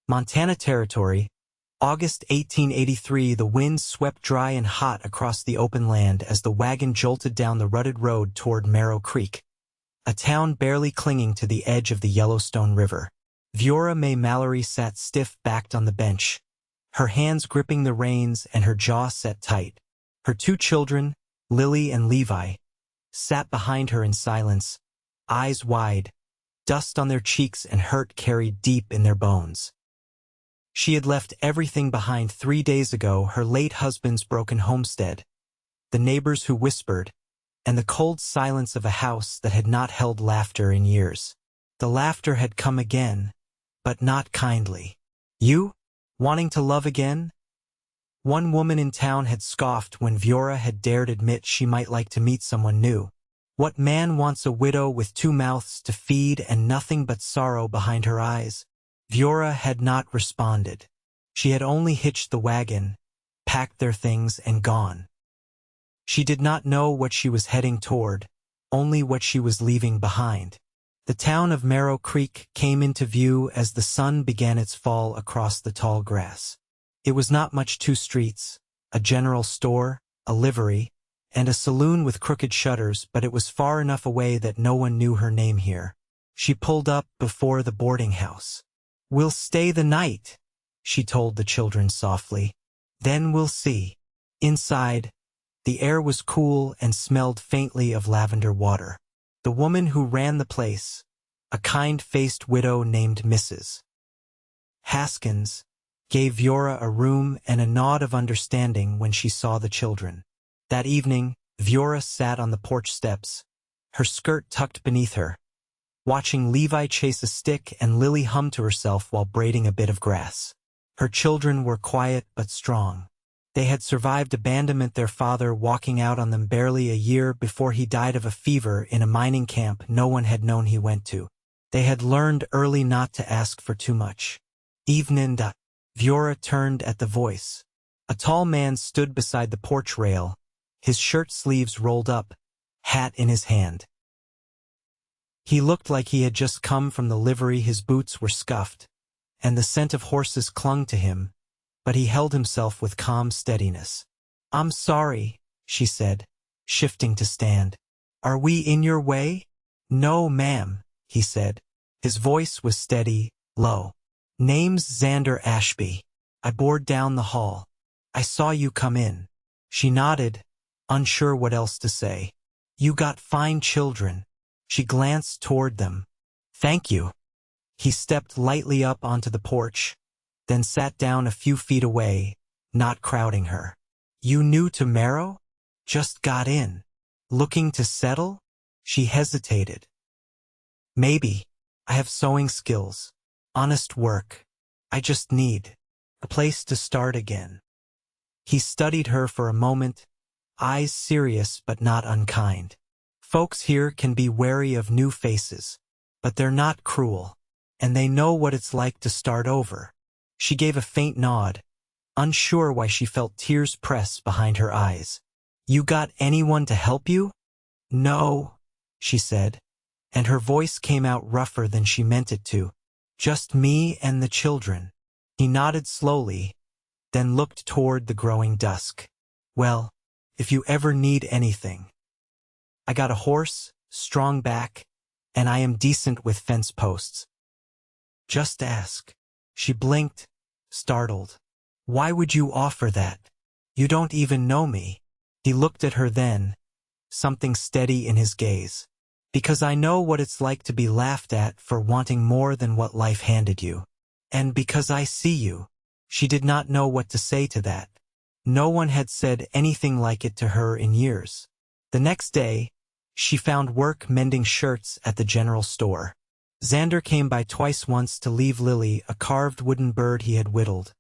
Montana Territory, August 1883. The wind swept dry and hot across the open land as the wagon jolted down the rutted road toward Marrow Creek, a town barely clinging to the edge of the Yellowstone River. Viora Mae Mallory sat stiff-backed on the bench, her hands gripping the reins and her jaw set tight. Her two children, Lily and Levi, sat behind her in silence, eyes wide, dust on their cheeks and hurt carried deep in their bones. She had left everything behind 3 days ago: her late husband's broken homestead, the neighbors who whispered, and the cold silence of a house that had not held laughter in years. The laughter had come again, but not kindly. "You? Wanting to love again?" One woman in town had scoffed when Viora had dared admit she might like to meet someone new. What man wants a widow with 2 mouths to feed and nothing but sorrow behind her eyes? Viora had not responded. She had only hitched the wagon, packed their things, and gone. She did not know what she was heading toward, only what she was leaving behind. The town of Marrow Creek came into view as the sun began its fall across the tall grass. It was not much: 2 streets, a general store, a livery, and a saloon with crooked shutters, but it was far enough away that no one knew her name here. She pulled up before the boarding house. "We'll stay the night," she told the children softly. "Then we'll see." Inside, the air was cool and smelled faintly of lavender water. The woman who ran the place, a kind-faced widow named Mrs. Haskins, gave Viora a room and a nod of understanding when she saw the children. That evening, Viora sat on the porch steps, her skirt tucked beneath her, watching Levi chase a stick and Lily hum to herself while braiding a bit of grass. Her children were quiet but strong. They had survived abandonment, their father walking out on them barely a year before he died of a fever in a mining camp no one had known he went to. They had learned early not to ask for too much. "Evening." Viora turned at the voice. A tall man stood beside the porch rail, his shirt sleeves rolled up, hat in his hand. He looked like he had just come from the livery. His boots were scuffed, and the scent of horses clung to him, but he held himself with calm steadiness. "I'm sorry," she said, shifting to stand. "Are we in your way?" "No, ma'am," he said. His voice was steady, low. "Name's Xander Ashby. I board down the hall. I saw you come in." She nodded, unsure what else to say. "You got fine children." She glanced toward them. "Thank you." He stepped lightly up onto the porch, then sat down a few feet away, not crowding her. "You new to Marrow? Just got in. Looking to settle?" She hesitated. "Maybe. I have sewing skills. Honest work. I just need a place to start again." He studied her for a moment, eyes serious but not unkind. "Folks here can be wary of new faces, but they're not cruel, and they know what it's like to start over." She gave a faint nod, unsure why she felt tears press behind her eyes. "You got anyone to help you?" "No," she said, and her voice came out rougher than she meant it to. "Just me and the children." He nodded slowly, then looked toward the growing dusk. "Well, if you ever need anything. I got a horse, strong back, and I am decent with fence posts. Just ask." She blinked, startled. "Why would you offer that? You don't even know me." He looked at her then, something steady in his gaze. "Because I know what it's like to be laughed at for wanting more than what life handed you. And because I see you." She did not know what to say to that. No one had said anything like it to her in years. The next day, she found work mending shirts at the general store. Xander came by twice, once to leave Lily a carved wooden bird he had whittled,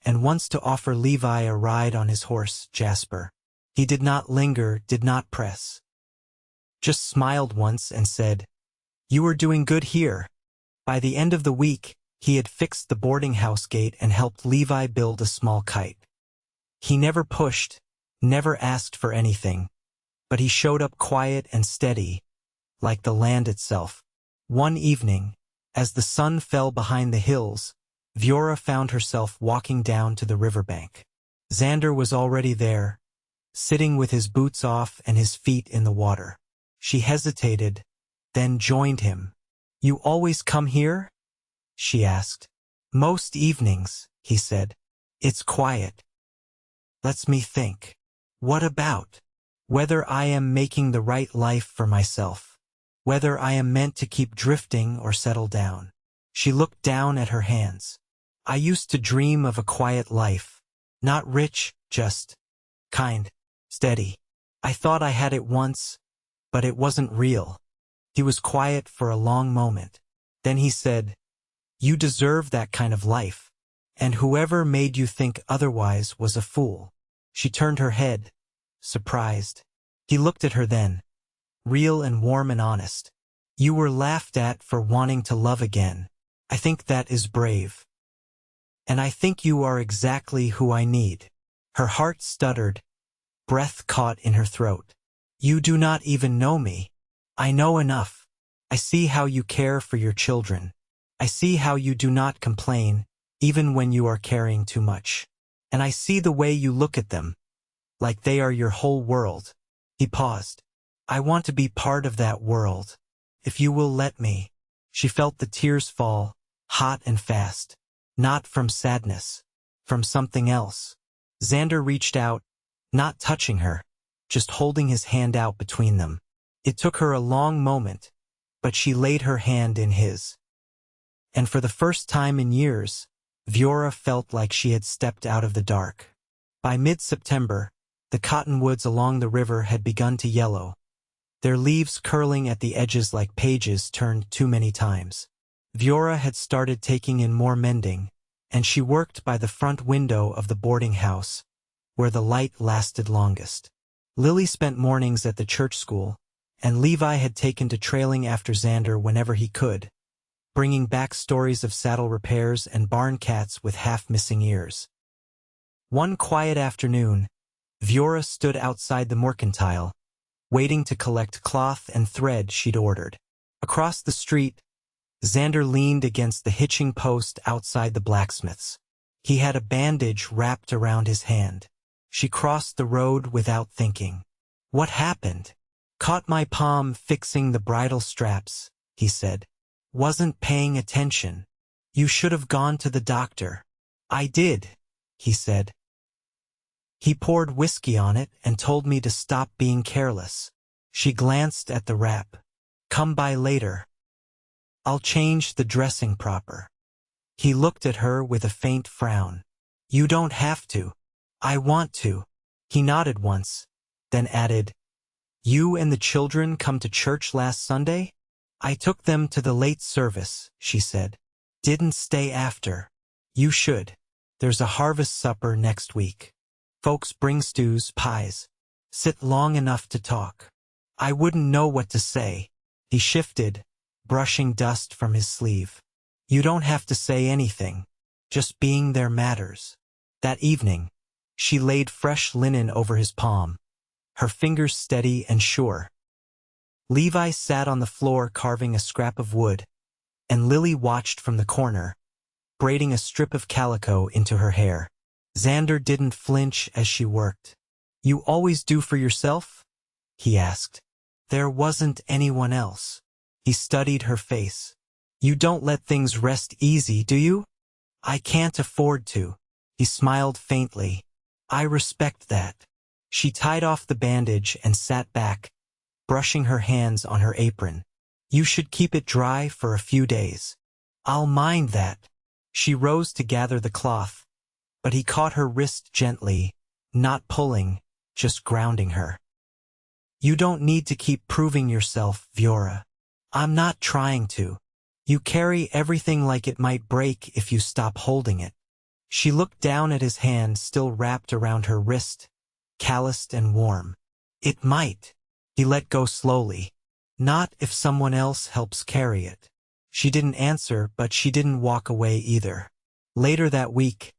and once to offer Levi a ride on his horse, Jasper. He did not linger, did not press. Just smiled once and said, "You are doing good here." By the end of the week, he had fixed the boarding house gate and helped Levi build a small kite. He never pushed, never asked for anything, but he showed up quiet and steady, like the land itself. One evening, as the sun fell behind the hills, Viora found herself walking down to the riverbank. Xander was already there, sitting with his boots off and his feet in the water. She hesitated, then joined him. "You always come here?" she asked. "Most evenings," he said. "It's quiet." "Lets me think. What about? Whether I am making the right life for myself. Whether I am meant to keep drifting or settle down." She looked down at her hands. "I used to dream of a quiet life. Not rich, just kind, steady. I thought I had it once, but it wasn't real." He was quiet for a long moment. Then he said, "You deserve that kind of life, and whoever made you think otherwise was a fool." She turned her head, surprised. He looked at her then, real and warm and honest. "You were laughed at for wanting to love again. I think that is brave. And I think you are exactly who I need." Her heart stuttered, breath caught in her throat. "You do not even know me. I know enough. I see how you care for your children. I see how you do not complain, even when you are carrying too much. And I see the way you look at them, like they are your whole world." He paused. "I want to be part of that world, if you will let me." She felt the tears fall, hot and fast. Not from sadness, from something else. Xander reached out, not touching her, just holding his hand out between them. It took her a long moment, but she laid her hand in his. And for the first time in years, Viora felt like she had stepped out of the dark. By mid-September, the cottonwoods along the river had begun to yellow, their leaves curling at the edges like pages turned too many times. Viora had started taking in more mending, and she worked by the front window of the boarding house, where the light lasted longest. Lily spent mornings at the church school, and Levi had taken to trailing after Xander whenever he could, bringing back stories of saddle repairs and barn cats with half-missing ears. One quiet afternoon, Viora stood outside the mercantile, waiting to collect cloth and thread she'd ordered. Across the street, Xander leaned against the hitching post outside the blacksmith's. He had a bandage wrapped around his hand. She crossed the road without thinking. "What happened?" "Caught my palm fixing the bridle straps," he said. "Wasn't paying attention. You should have gone to the doctor." "I did," he said. "He poured whiskey on it and told me to stop being careless." She glanced at the wrap. "Come by later. I'll change the dressing proper." He looked at her with a faint frown. "You don't have to." "I want to." He nodded once, then added, "You and the children come to church last Sunday?" "I took them to the late service," she said. "Didn't stay after." "You should. There's a harvest supper next week. Folks bring stews, pies. Sit long enough to talk." "I wouldn't know what to say." He shifted, brushing dust from his sleeve. "You don't have to say anything. Just being there matters." That evening, she laid fresh linen over his palm, her fingers steady and sure. Levi sat on the floor carving a scrap of wood, and Lily watched from the corner, braiding a strip of calico into her hair. Xander didn't flinch as she worked. "You always do for yourself?" he asked. "There wasn't anyone else." He studied her face. "You don't let things rest easy, do you?" "I can't afford to." He smiled faintly. "I respect that." She tied off the bandage and sat back, brushing her hands on her apron. "You should keep it dry for a few days." "I'll mind that." She rose to gather the cloth, but he caught her wrist gently, not pulling, just grounding her. "You don't need to keep proving yourself, Viora. I'm not trying to. You carry everything like it might break if you stop holding it." She looked down at his hand still wrapped around her wrist, calloused and warm. "It might." He let go slowly. "Not if someone else helps carry it." She didn't answer, but she didn't walk away either. Later that week,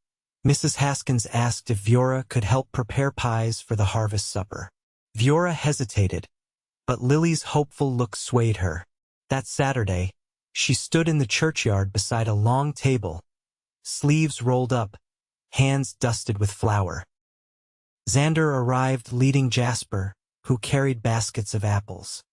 Mrs. Haskins asked if Viora could help prepare pies for the harvest supper. Viora hesitated, but Lily's hopeful look swayed her. That Saturday, she stood in the churchyard beside a long table, sleeves rolled up, hands dusted with flour. Xander arrived leading Jasper, who carried baskets of apples.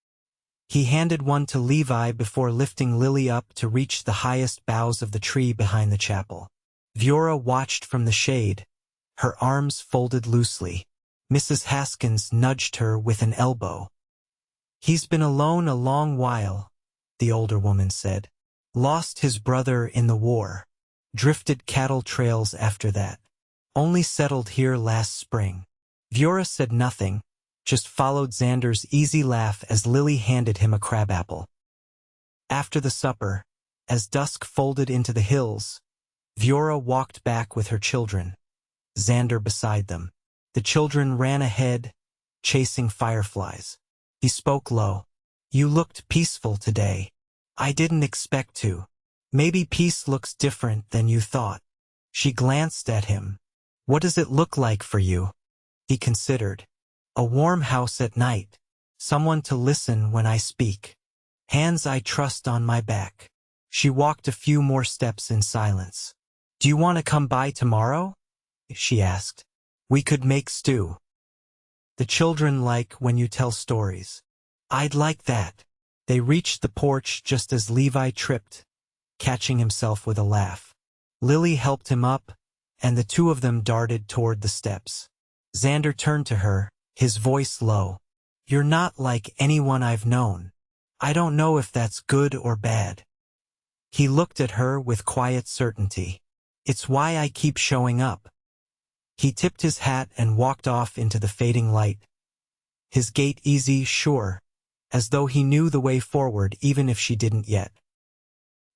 He handed one to Levi before lifting Lily up to reach the highest boughs of the tree behind the chapel. Viora watched from the shade, her arms folded loosely. Mrs. Haskins nudged her with an elbow. "He's been alone a long while," the older woman said. "Lost his brother in the war. Drifted cattle trails after that. Only settled here last spring." Viora said nothing, just followed Xander's easy laugh as Lily handed him a crabapple. After the supper, as dusk folded into the hills, Viora walked back with her children, Xander beside them. The children ran ahead, chasing fireflies. He spoke low. "You looked peaceful today. I didn't expect to. Maybe peace looks different than you thought." She glanced at him. "What does it look like for you?" He considered. "A warm house at night. Someone to listen when I speak. Hands I trust on my back." She walked a few more steps in silence. "Do you want to come by tomorrow?" she asked. "We could make stew. The children like when you tell stories." "I'd like that." They reached the porch just as Levi tripped, catching himself with a laugh. Lily helped him up, and the two of them darted toward the steps. Xander turned to her, his voice low. "You're not like anyone I've known. I don't know if that's good or bad." He looked at her with quiet certainty. "It's why I keep showing up." He tipped his hat and walked off into the fading light, his gait easy, sure, as though he knew the way forward even if she didn't yet.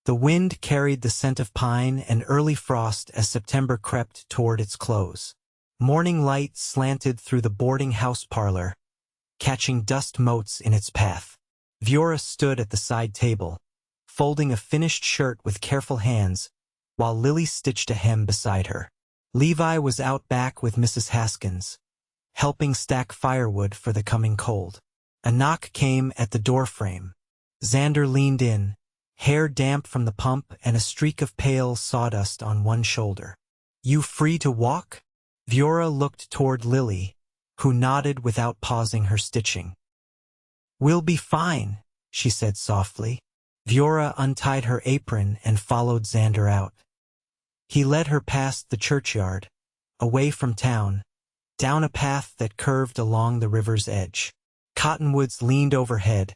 The wind carried the scent of pine and early frost as September crept toward its close. Morning light slanted through the boarding house parlor, catching dust motes in its path. Viora stood at the side table, folding a finished shirt with careful hands, while Lily stitched a hem beside her. Levi was out back with Mrs. Haskins, helping stack firewood for the coming cold. A knock came at the doorframe. Xander leaned in, hair damp from the pump and a streak of pale sawdust on one shoulder. "You free to walk?" Viora looked toward Lily, who nodded without pausing her stitching. "We'll be fine," she said softly. Viora untied her apron and followed Xander out. He led her past the churchyard, away from town, down a path that curved along the river's edge. Cottonwoods leaned overhead,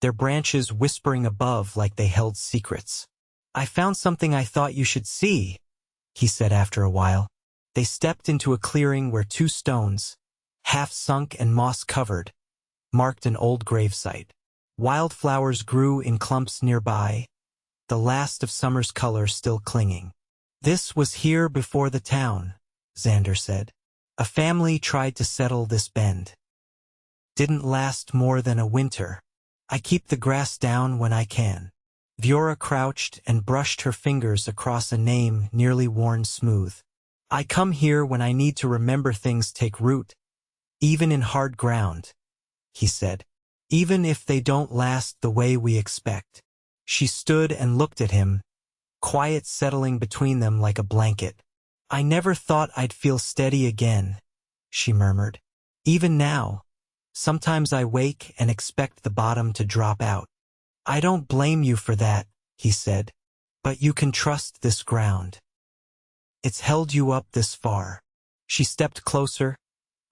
their branches whispering above like they held secrets. "I found something I thought you should see," he said after a while. They stepped into a clearing where two stones, half sunk and moss-covered, marked an old gravesite. Wildflowers grew in clumps nearby, the last of summer's color still clinging. "This was here before the town," Xander said. "A family tried to settle this bend. Didn't last more than a winter. I keep the grass down when I can." Viora crouched and brushed her fingers across a name nearly worn smooth. "I come here when I need to remember things take root, even in hard ground," he said. "Even if they don't last the way we expect." She stood and looked at him, quiet settling between them like a blanket. "I never thought I'd feel steady again," she murmured. "Even now, sometimes I wake and expect the bottom to drop out." "I don't blame you for that," he said, "but you can trust this ground. It's held you up this far." She stepped closer,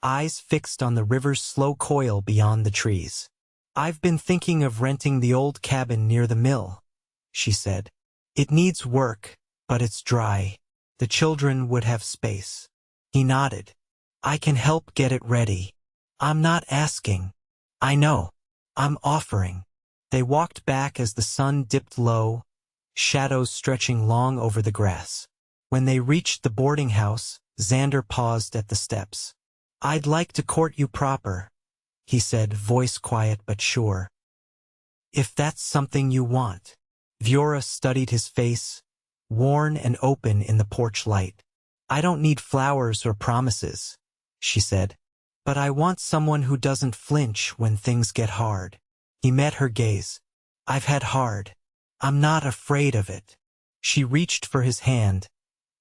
eyes fixed on the river's slow coil beyond the trees. "I've been thinking of renting the old cabin near the mill," she said. "It needs work, but it's dry. The children would have space." He nodded. "I can help get it ready. I'm not asking. I know. I'm offering." They walked back as the sun dipped low, shadows stretching long over the grass. When they reached the boarding house, Xander paused at the steps. "I'd like to court you proper," he said, voice quiet but sure. "If that's something you want." Viora studied his face, worn and open in the porch light. "I don't need flowers or promises," she said, "but I want someone who doesn't flinch when things get hard." He met her gaze. "I've had hard. I'm not afraid of it." She reached for his hand,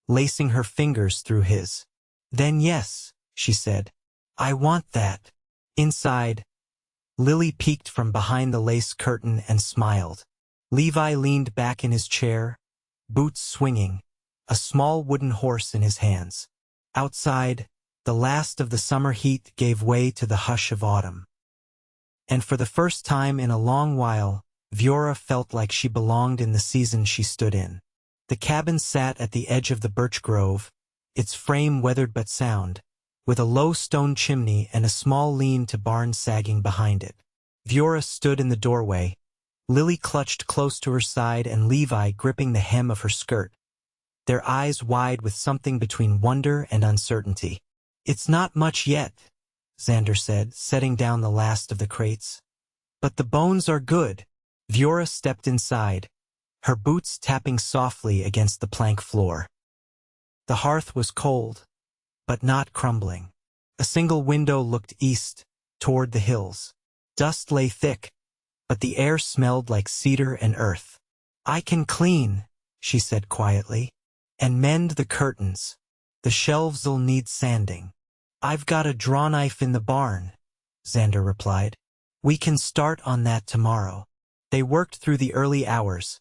lacing her fingers through his. "Then yes," she said. "I want that." Inside, Lily peeked from behind the lace curtain and smiled. Levi leaned back in his chair, boots swinging, a small wooden horse in his hands. Outside, the last of the summer heat gave way to the hush of autumn. And for the first time in a long while, Viora felt like she belonged in the season she stood in. The cabin sat at the edge of the birch grove, its frame weathered but sound, with a low stone chimney and a small lean-to barn sagging behind it. Viora stood in the doorway, Lily clutched close to her side and Levi gripping the hem of her skirt, their eyes wide with something between wonder and uncertainty. "It's not much yet," Xander said, setting down the last of the crates. "But the bones are good." Viora stepped inside, her boots tapping softly against the plank floor. The hearth was cold, but not crumbling. A single window looked east, toward the hills. Dust lay thick, but the air smelled like cedar and earth. "I can clean," she said quietly, "and mend the curtains. The shelves'll need sanding." "I've got a draw knife in the barn," Xander replied. "We can start on that tomorrow." They worked through the early hours,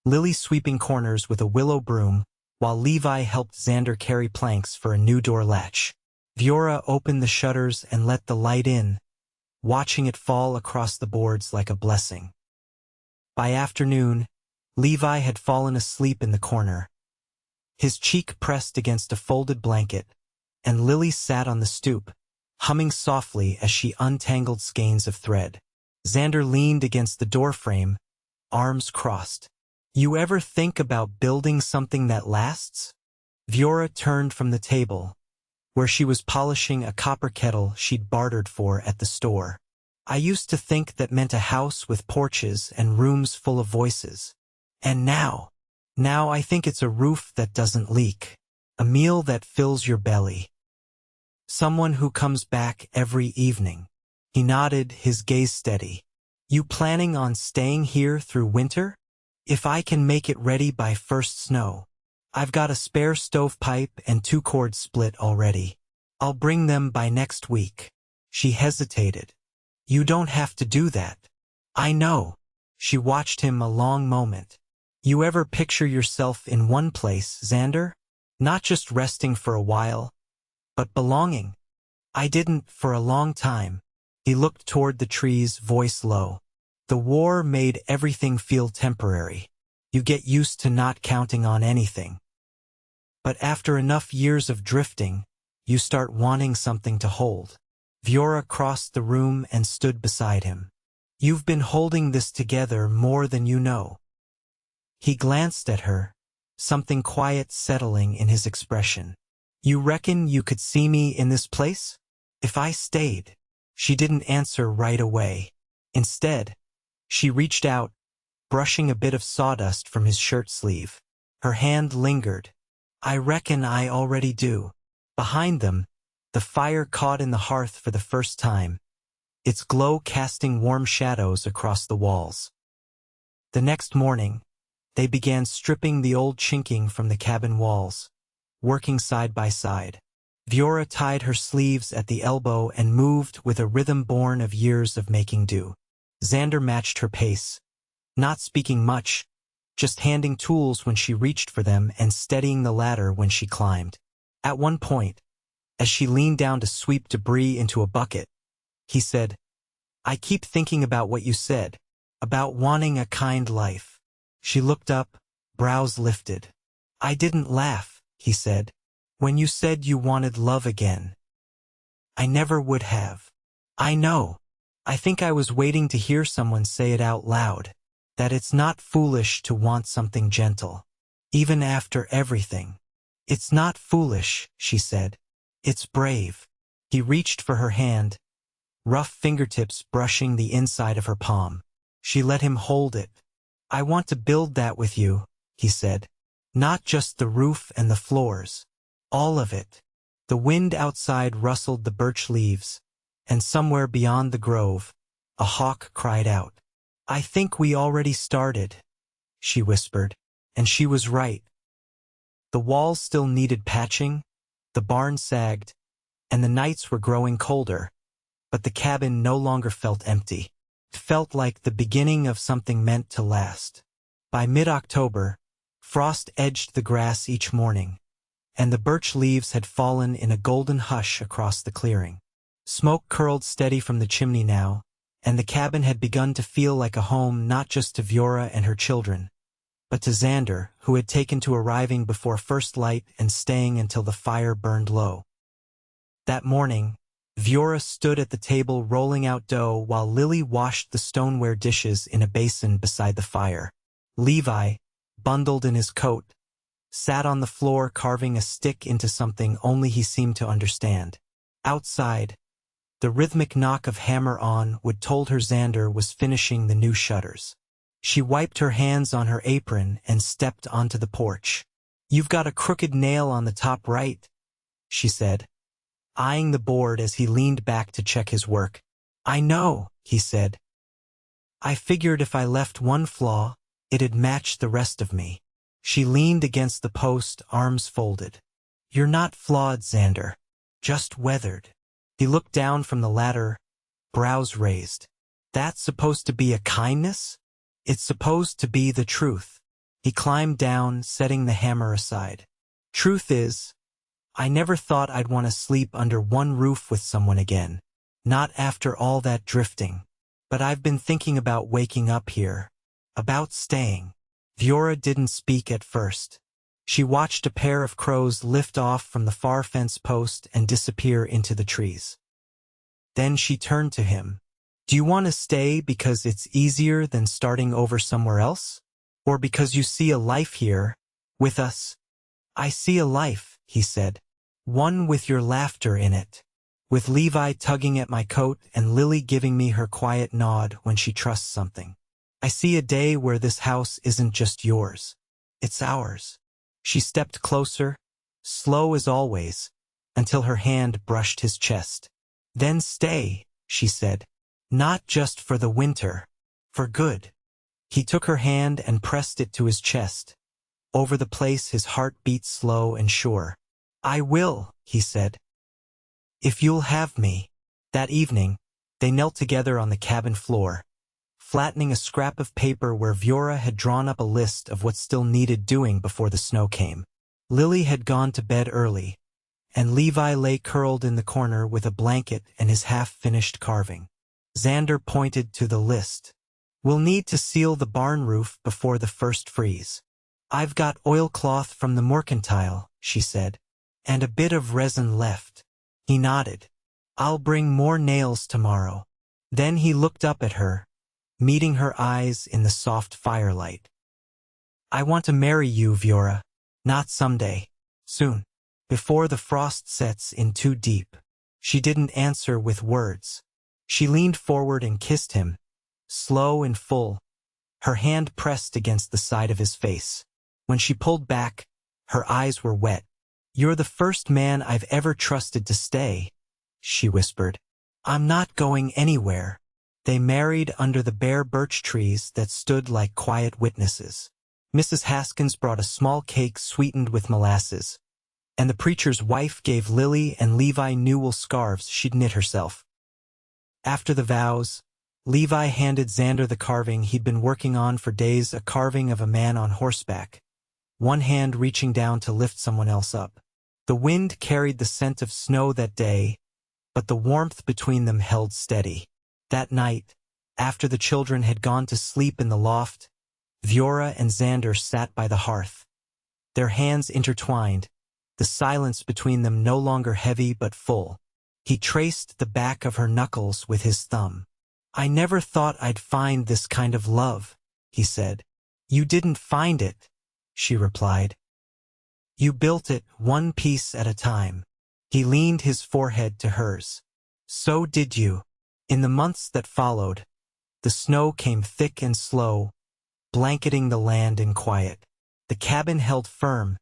Lily sweeping corners with a willow broom, while Levi helped Xander carry planks for a new door latch. Viora opened the shutters and let the light in, watching it fall across the boards like a blessing. By afternoon, Levi had fallen asleep in the corner, his cheek pressed against a folded blanket, and Lily sat on the stoop, humming softly as she untangled skeins of thread. Xander leaned against the doorframe, arms crossed. "You ever think about building something that lasts?" Viora turned from the table, where she was polishing a copper kettle she'd bartered for at the store. "I used to think that meant a house with porches and rooms full of voices. And now I think it's a roof that doesn't leak, a meal that fills your belly. Someone who comes back every evening." He nodded, his gaze steady. "You planning on staying here through winter?" "If I can make it ready by first snow. I've got a spare stovepipe and 2-cord split already. I'll bring them by next week." She hesitated. "You don't have to do that." "I know." She watched him a long moment. "You ever picture yourself in one place, Xander? Not just resting for a while, but belonging?" "I didn't for a long time." He looked toward the trees, voice low. "The war made everything feel temporary. You get used to not counting on anything. But after enough years of drifting, you start wanting something to hold." Viora crossed the room and stood beside him. "You've been holding this together more than you know." He glanced at her, something quiet settling in his expression. "You reckon you could see me in this place? If I stayed?" She didn't answer right away. Instead, she reached out, brushing a bit of sawdust from his shirt sleeve. Her hand lingered. "I reckon I already do." Behind them, the fire caught in the hearth for the first time, its glow casting warm shadows across the walls. The next morning, they began stripping the old chinking from the cabin walls, working side by side. Viora tied her sleeves at the elbow and moved with a rhythm born of years of making do. Xander matched her pace, not speaking much, just handing tools when she reached for them and steadying the ladder when she climbed. At one point, as she leaned down to sweep debris into a bucket, he said, "I keep thinking about what you said, about wanting a kind life." She looked up, brows lifted. "I didn't laugh," he said, "when you said you wanted love again. I never would have." "I know. I think I was waiting to hear someone say it out loud, that it's not foolish to want something gentle, even after everything." "It's not foolish," she said. "It's brave." He reached for her hand, rough fingertips brushing the inside of her palm. She let him hold it. "I want to build that with you," he said. "Not just the roof and the floors. All of it." The wind outside rustled the birch leaves, and somewhere beyond the grove, a hawk cried out. "I think we already started," she whispered, and she was right. The walls still needed patching, the barn sagged, and the nights were growing colder, but the cabin no longer felt empty. It felt like the beginning of something meant to last. By mid-October, frost edged the grass each morning, and the birch leaves had fallen in a golden hush across the clearing. Smoke curled steady from the chimney now, and the cabin had begun to feel like a home not just to Viora and her children, but to Xander, who had taken to arriving before first light and staying until the fire burned low. That morning, Viora stood at the table rolling out dough while Lily washed the stoneware dishes in a basin beside the fire. Levi, bundled in his coat, sat on the floor carving a stick into something only he seemed to understand. Outside, the rhythmic knock of hammer on wood told her Xander was finishing the new shutters. She wiped her hands on her apron and stepped onto the porch. "You've got a crooked nail on the top right," she said, eyeing the board as he leaned back to check his work. "I know," he said. "I figured if I left one flaw, it'd match the rest of me." She leaned against the post, arms folded. "You're not flawed, Xander. Just weathered." He looked down from the ladder, brows raised. "That's supposed to be a kindness? It's supposed to be the truth." He climbed down, setting the hammer aside. "Truth is, I never thought I'd want to sleep under one roof with someone again. Not after all that drifting. But I've been thinking about waking up here. About staying." Viora didn't speak at first. She watched a pair of crows lift off from the far fence post and disappear into the trees. Then she turned to him. "Do you want to stay because it's easier than starting over somewhere else? Or because you see a life here, with us?" "I see a life," he said. "One with your laughter in it. With Levi tugging at my coat and Lily giving me her quiet nod when she trusts something. I see a day where this house isn't just yours. It's ours." She stepped closer, slow as always, until her hand brushed his chest. "Then stay," she said. "Not just for the winter. For good." He took her hand and pressed it to his chest. Over the place his heart beat slow and sure. "I will," he said. "If you'll have me." That evening, they knelt together on the cabin floor, flattening a scrap of paper where Viora had drawn up a list of what still needed doing before the snow came. Lily had gone to bed early, and Levi lay curled in the corner with a blanket and his half-finished carving. Xander pointed to the list. "We'll need to seal the barn roof before the first freeze." "I've got oilcloth from the mercantile," she said, "and a bit of resin left." He nodded. "I'll bring more nails tomorrow." Then he looked up at her, meeting her eyes in the soft firelight. "I want to marry you, Viora. Not someday. Soon. Before the frost sets in too deep." She didn't answer with words. She leaned forward and kissed him, slow and full, her hand pressed against the side of his face. When she pulled back, her eyes were wet. "You're the first man I've ever trusted to stay," she whispered. "I'm not going anywhere." They married under the bare birch trees that stood like quiet witnesses. Mrs. Haskins brought a small cake sweetened with molasses, and the preacher's wife gave Lily and Levi new wool scarves she'd knit herself. After the vows, Levi handed Xander the carving he'd been working on for days, a carving of a man on horseback, one hand reaching down to lift someone else up. The wind carried the scent of snow that day, but the warmth between them held steady. That night, after the children had gone to sleep in the loft, Viora and Xander sat by the hearth, their hands intertwined, the silence between them no longer heavy but full. He traced the back of her knuckles with his thumb. "I never thought I'd find this kind of love," he said. "You didn't find it," she replied. "You built it one piece at a time." He leaned his forehead to hers. "So did you." In the months that followed, the snow came thick and slow, blanketing the land in quiet. The cabin held firm,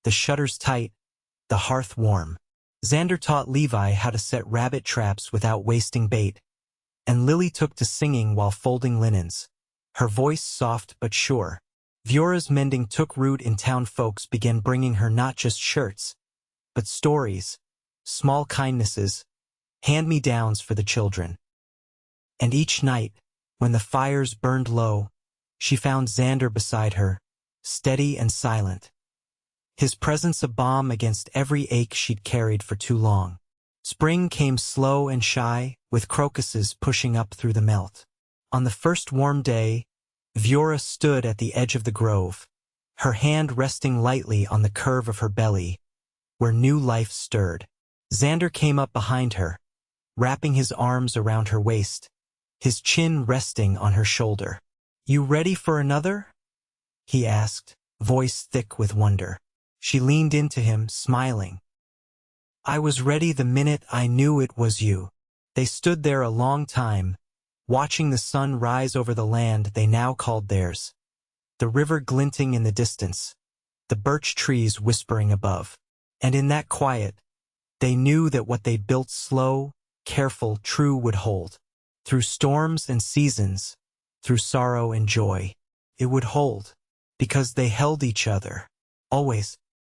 the shutters tight, the hearth warm. Xander taught Levi how to set rabbit traps without wasting bait, and Lily took to singing while folding linens, her voice soft but sure. Viora's mending took root in town. Folks began bringing her not just shirts, but stories, small kindnesses, hand-me-downs for the children. And each night, when the fires burned low, she found Xander beside her, steady and silent. His presence a balm against every ache she'd carried for too long. Spring came slow and shy, with crocuses pushing up through the melt. On the first warm day, Viora stood at the edge of the grove, her hand resting lightly on the curve of her belly, where new life stirred. Xander came up behind her, wrapping his arms around her waist, his chin resting on her shoulder. "You ready for another?" he asked, voice thick with wonder. She leaned into him, smiling. "I was ready the minute I knew it was you." They stood there a long time, watching the sun rise over the land they now called theirs, the river glinting in the distance, the birch trees whispering above. And in that quiet, they knew that what they'd built slow, careful, true would hold. Through storms and seasons, through sorrow and joy, it would hold, because they held each other, always.